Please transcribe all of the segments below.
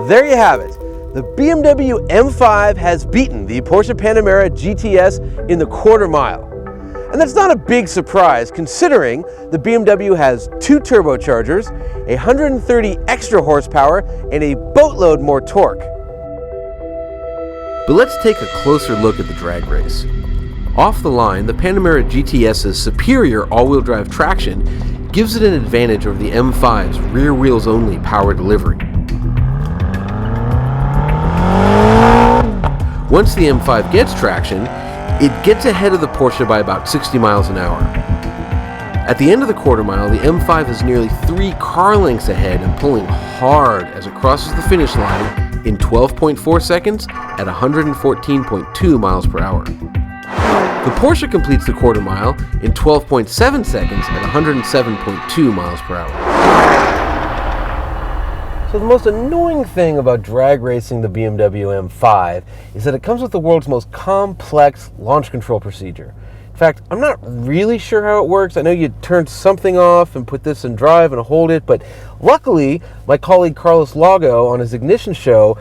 there you have it. The BMW M5 has beaten the Porsche Panamera GTS in the quarter mile. And that's not a big surprise considering the BMW has 2 turbochargers, 130 extra horsepower, and a boatload more torque. But let's take a closer look at the drag race. Off the line, the Panamera GTS's superior all-wheel drive traction gives it an advantage over the M5's rear wheels only power delivery. Once the M5 gets traction, it gets ahead of the Porsche by about 60 miles an hour. At the end of the quarter mile, the M5 is nearly 3 car lengths ahead and pulling hard as it crosses the finish line in 12.4 seconds at 114.2 miles per hour. The Porsche completes the quarter mile in 12.7 seconds at 107.2 miles per hour. So the most annoying thing about drag racing the BMW M5 is that it comes with the world's most complex launch control procedure. In fact, I'm not really sure how it works. I know you turn something off and put this in drive and hold it, but luckily my colleague Carlos Lago on his Ignition show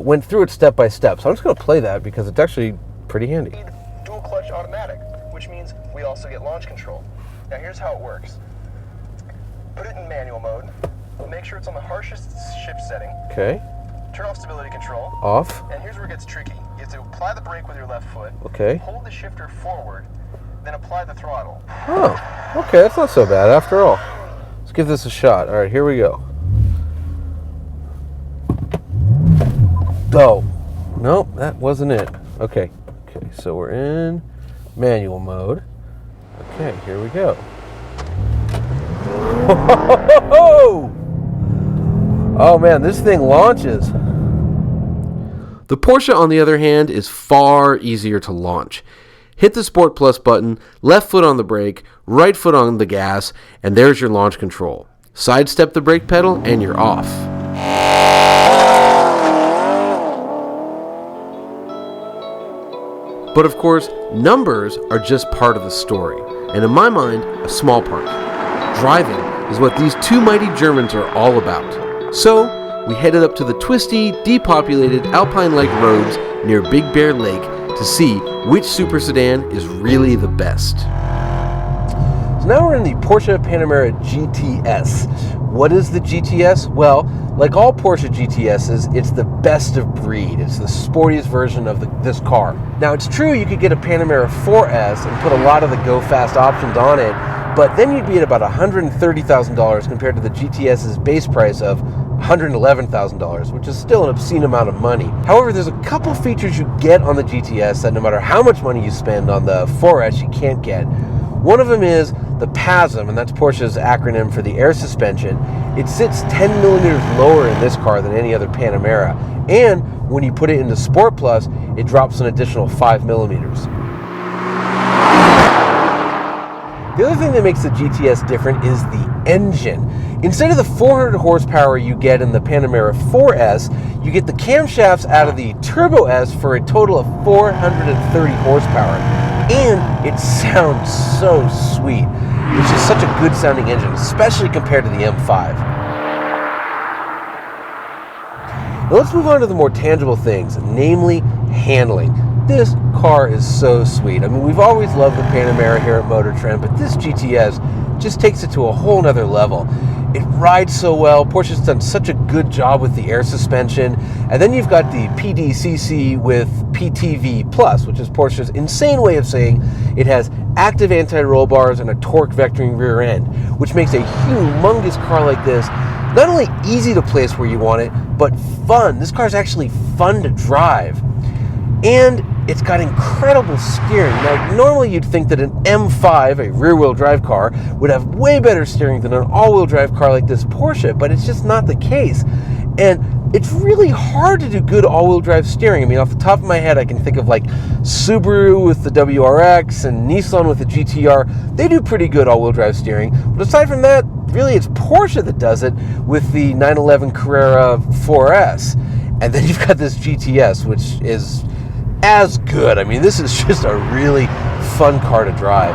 went through it step by step. So I'm just going to play that because it's actually pretty handy. Dual clutch automatic, which means we also get launch control. Now here's how it works. Put it in manual mode. Make sure it's on the harshest shift setting. Okay. Turn off stability control. Off. And here's where it gets tricky. You have to apply the brake with your left foot. Okay. Hold the shifter forward, then apply the throttle. Oh, okay, that's not so bad after all. Let's give this a shot. All right, here we go. Oh, nope, that wasn't it. Okay, so we're in manual mode. Okay, here we go. Oh man, this thing launches. The Porsche, on the other hand, is far easier to launch. Hit the Sport Plus button, left foot on the brake, right foot on the gas, and there's your launch control. Sidestep the brake pedal, and you're off. But of course, numbers are just part of the story, and in my mind, a small part. Driving is what these two mighty Germans are all about. So, we headed up to the twisty, depopulated, alpine-like roads near Big Bear Lake to see which super sedan is really the best. So now we're in the Porsche Panamera GTS. What is the GTS? Well, like all Porsche GTSs, it's the best of breed. It's the sportiest version of this car. Now it's true you could get a Panamera 4S and put a lot of the go fast options on it, but then you'd be at about $130,000 compared to the GTS's base price of $111,000, which is still an obscene amount of money. However, there's a couple features you get on the GTS that no matter how much money you spend on the 4S, you can't get. One of them is the PASM, and that's Porsche's acronym for the air suspension. It sits 10 millimeters lower in this car than any other Panamera, and when you put it into Sport Plus, it drops an additional 5 millimeters. The other thing that makes the GTS different is the engine. Instead of the 400 horsepower you get in the Panamera 4S, you get the camshafts out of the Turbo S for a total of 430 horsepower. And it sounds so sweet. It's just such a good sounding engine, especially compared to the M5. Now let's move on to the more tangible things, namely handling. This car is so sweet. I mean, we've always loved the Panamera here at Motor Trend, but this GTS just takes it to a whole nother level. It rides so well. Porsche's done such a good job with the air suspension. And then you've got the PDCC with PTV Plus, which is Porsche's insane way of saying it has active anti-roll bars and a torque vectoring rear end, which makes a humongous car like this not only easy to place where you want it, but fun. This car is actually fun to drive. And it's got incredible steering. Now, normally you'd think that an M5, a rear-wheel drive car, would have way better steering than an all-wheel drive car like this Porsche, but it's just not the case. And it's really hard to do good all-wheel drive steering. I mean, off the top of my head, I can think of like Subaru with the WRX and Nissan with the GTR. They do pretty good all-wheel drive steering. But aside from that, really it's Porsche that does it with the 911 Carrera 4S. And then you've got this GTS, which is as good. I mean, this is just a really fun car to drive.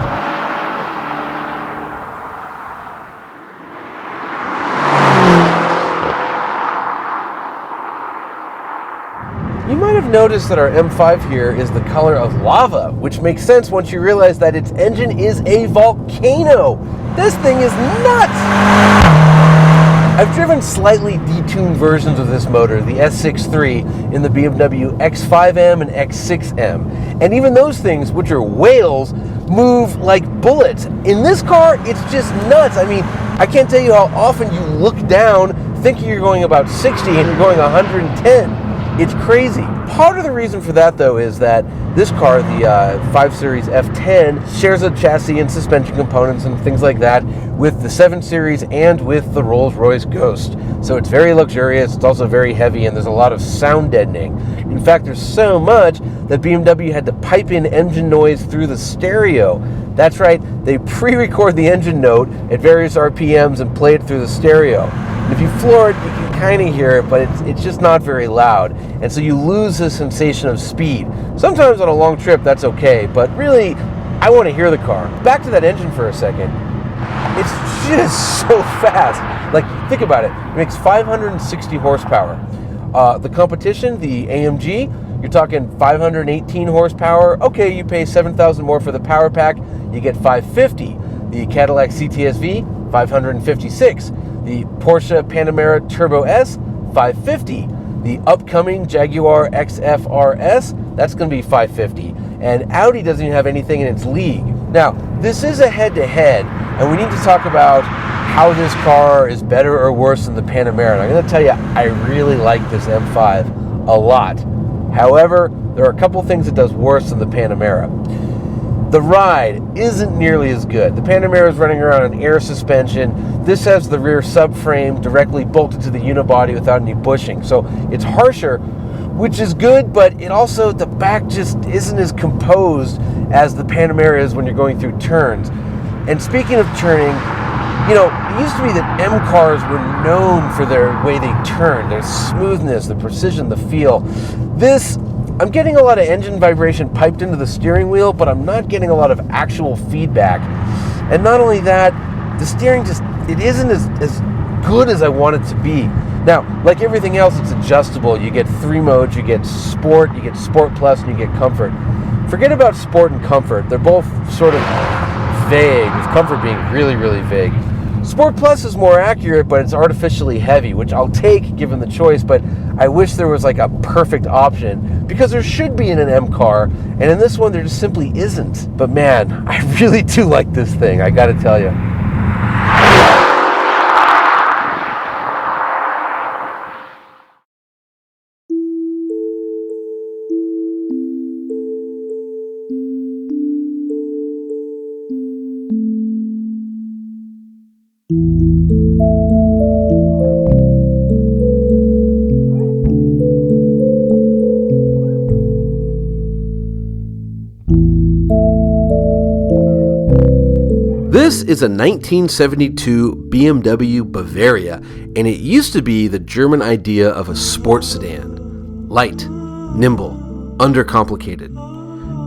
have noticed that our M5 here is the color of lava, which makes sense once you realize that its engine is a volcano. This thing is nuts! I've driven slightly detuned versions of this motor, the S63 in the BMW X5M and X6M. And even those things, which are whales, move like bullets. In this car, it's just nuts. I mean, I can't tell you how often you look down thinking you're going about 60 and you're going 110. It's crazy. Part of the reason for that, though, is that this car, the 5 Series F10, shares a chassis and suspension components and things like that with the 7 Series and with the Rolls-Royce Ghost. So it's very luxurious, it's also very heavy, and there's a lot of sound deadening. In fact, there's so much that BMW had to pipe in engine noise through the stereo. That's right, they pre-record the engine note at various RPMs and play it through the stereo. And if you floor it, you can kind of hear it, but it's just not very loud. And so you lose the sensation of speed. Sometimes on a long trip, that's okay, but really, I want to hear the car. Back to that engine for a second. It's just so fast. Like, think about it. It makes 560 horsepower. The competition, the AMG, you're talking 518 horsepower. Okay, you pay $7,000 more for the power pack, you get 550. The Cadillac CTS-V, 556. The Porsche Panamera Turbo S, 550. The upcoming Jaguar XF RS, that's going to be 550. And Audi doesn't even have anything in its league. Now, this is a head-to-head, and we need to talk about how this car is better or worse than the Panamera. And I'm going to tell you, I really like this M5 a lot. However, there are a couple things it does worse than the Panamera. The ride isn't nearly as good. The Panamera is running around on air suspension. This has the rear subframe directly bolted to the unibody without any bushing. So it's harsher, which is good, but it also, the back just isn't as composed as the Panamera is when you're going through turns. And speaking of turning, you know, it used to be that M cars were known for their way they turn, their smoothness, the precision, the feel. This, I'm getting a lot of engine vibration piped into the steering wheel, but I'm not getting a lot of actual feedback. And not only that, the steering just, it isn't as good as I want it to be. Now, like everything else, it's adjustable. You get 3 modes, you get Sport Plus, and you get Comfort. Forget about Sport and Comfort. They're both sort of vague, with Comfort being really, really vague. Sport Plus is more accurate, but it's artificially heavy, which I'll take given the choice, but I wish there was like a perfect option, because there should be in an M car, and in this one there just simply isn't. But man, I really do like this thing, I gotta tell you. This is a 1972 BMW Bavaria, and it used to be the German idea of a sports sedan. Light, nimble, undercomplicated.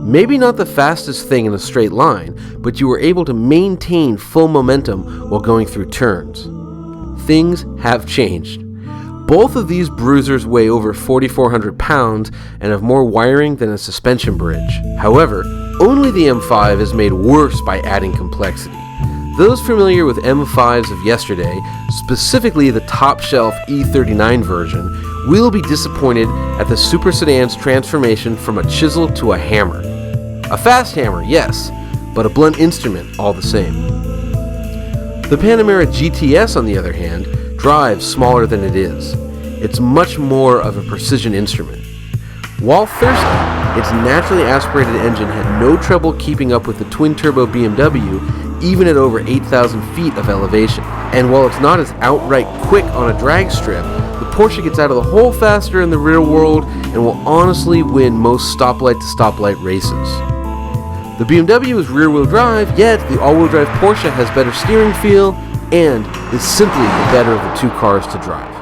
Maybe not the fastest thing in a straight line, but you were able to maintain full momentum while going through turns. Things have changed. Both of these bruisers weigh over 4,400 pounds and have more wiring than a suspension bridge. However, only the M5 is made worse by adding complexity. Those familiar with M5s of yesterday, specifically the top-shelf E39 version, will be disappointed at the super sedan's transformation from a chisel to a hammer. A fast hammer, yes, but a blunt instrument all the same. The Panamera GTS, on the other hand, drives smaller than it is. It's much more of a precision instrument. While thirsty, its naturally aspirated engine had no trouble keeping up with the twin-turbo BMW, even at over 8,000 feet of elevation. And while it's not as outright quick on a drag strip, the Porsche gets out of the hole faster in the real world and will honestly win most stoplight-to-stoplight races. The BMW is rear-wheel drive, yet the all-wheel drive Porsche has better steering feel and is simply the better of the two cars to drive.